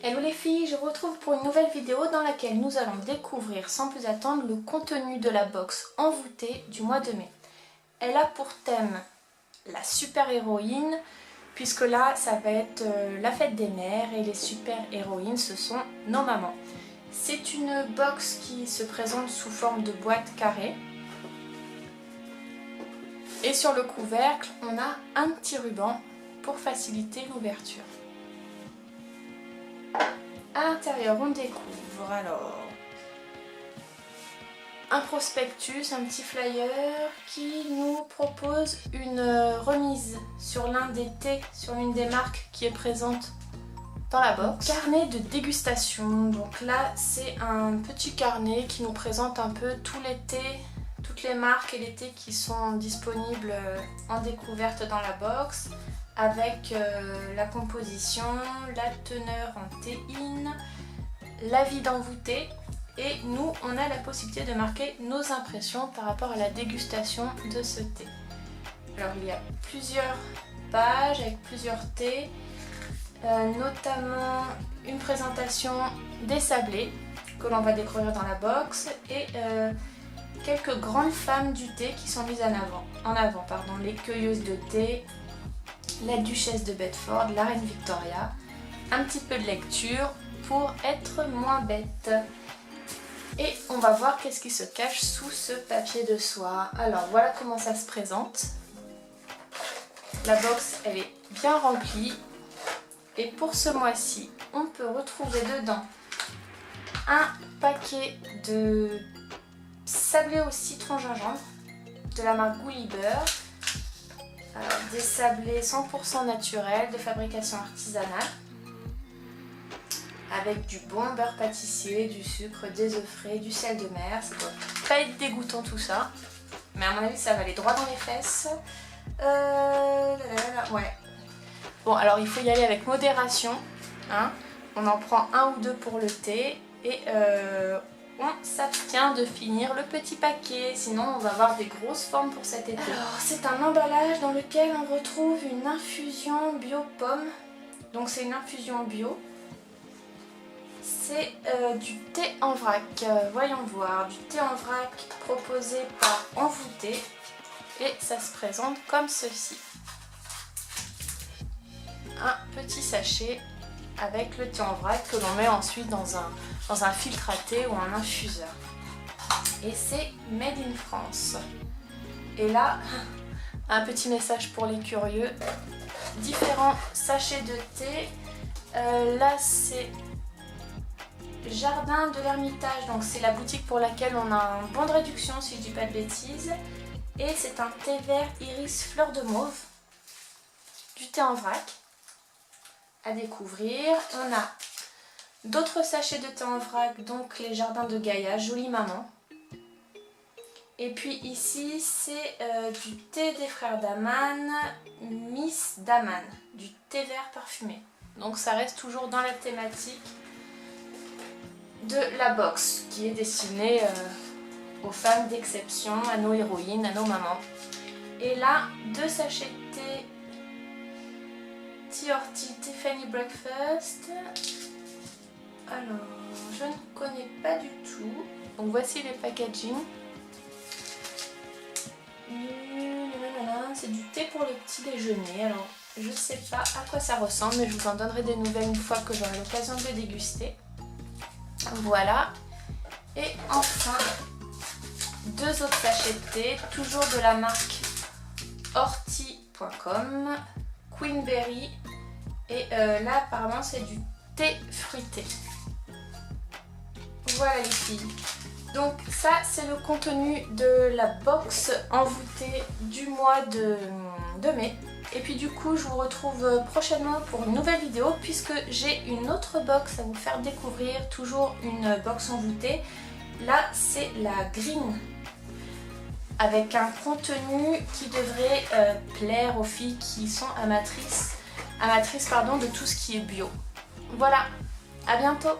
Hello les filles, je vous retrouve pour une nouvelle vidéo dans laquelle nous allons découvrir sans plus attendre le contenu de la box envoûtée du mois de mai. Elle a pour thème la super-héroïne, puisque là ça va être la fête des mères et les super-héroïnes ce sont nos mamans. C'est une box qui se présente sous forme de boîte carrée. Et sur le couvercle, on a un petit ruban pour faciliter l'ouverture. À l'intérieur, on découvre alors un prospectus, un petit flyer qui nous propose une remise sur l'un des thés, sur l'une des marques qui est présente dans la box. Carnet de dégustation, donc là c'est un petit carnet qui nous présente un peu tous les thés, toutes les marques et les thés qui sont disponibles en découverte dans la box, avec la composition, la teneur en théine, l'avis d'envoûté, et nous on a la possibilité de marquer nos impressions par rapport à la dégustation de ce thé. Alors il y a plusieurs pages avec plusieurs thés, notamment une présentation des sablés que l'on va découvrir dans la box et quelques grandes femmes du thé qui sont mises en avant, les cueilleuses de thé, la duchesse de Bedford, la reine Victoria, un petit peu de lecture pour être moins bête. Et on va voir qu'est-ce qui se cache sous ce papier de soie. Alors voilà comment ça se présente. La box elle est bien remplie et pour ce mois-ci on peut retrouver dedans un paquet de sablés au citron gingembre de la marque Gulliver. Alors, des sablés 100% naturels de fabrication artisanale avec du bon beurre pâtissier, du sucre, des œufs frais, du sel de mer. Ça doit pas être dégoûtant tout ça, mais à mon avis ça va aller droit dans les fesses. Ouais. Bon, alors il faut y aller avec modération, hein. On en prend un ou deux pour le thé et on s'abstient de finir le petit paquet, sinon on va avoir des grosses formes pour cet été. Alors c'est un emballage dans lequel on retrouve une infusion bio pomme, donc c'est une infusion bio. C'est du thé en vrac, voyons voir, du thé en vrac proposé par Envoûté et ça se présente comme ceci. Un petit sachet avec le thé en vrac que l'on met ensuite dans un filtre à thé ou un infuseur. Et c'est Made in France. Et là, un petit message pour les curieux. Différents sachets de thé. Là, c'est Jardin de l'Ermitage. Donc c'est la boutique pour laquelle on a un bon de réduction si je dis pas de bêtises. Et c'est un thé vert iris fleur de mauve. Du thé en vrac à découvrir. On a d'autres sachets de thé en vrac, donc les Jardins de Gaïa, Jolie Maman. Et puis ici c'est du thé des frères Daman, Miss Daman, du thé vert parfumé. Donc ça reste toujours dans la thématique de la box qui est destinée aux femmes d'exception, à nos héroïnes, à nos mamans. Et là, deux sachets de thé Tea Tiffany Breakfast. Alors, je ne connais pas du tout. Donc voici les packaging. C'est du thé pour le petit déjeuner. Alors, je ne sais pas à quoi ça ressemble, mais je vous en donnerai des nouvelles une fois que j'aurai l'occasion de le déguster. Voilà. Et enfin, deux autres sachets de thé, toujours de la marque Horty.com, Queenberry. Et là apparemment c'est du thé fruité. Voilà les filles. Donc ça c'est le contenu de la box envoûtée du mois de mai. Et puis du coup je vous retrouve prochainement pour une nouvelle vidéo puisque j'ai une autre box à vous faire découvrir. Toujours une box envoûtée. Là c'est la Green, avec un contenu qui devrait plaire aux filles qui sont amatrices de tout ce qui est bio. Voilà, à bientôt!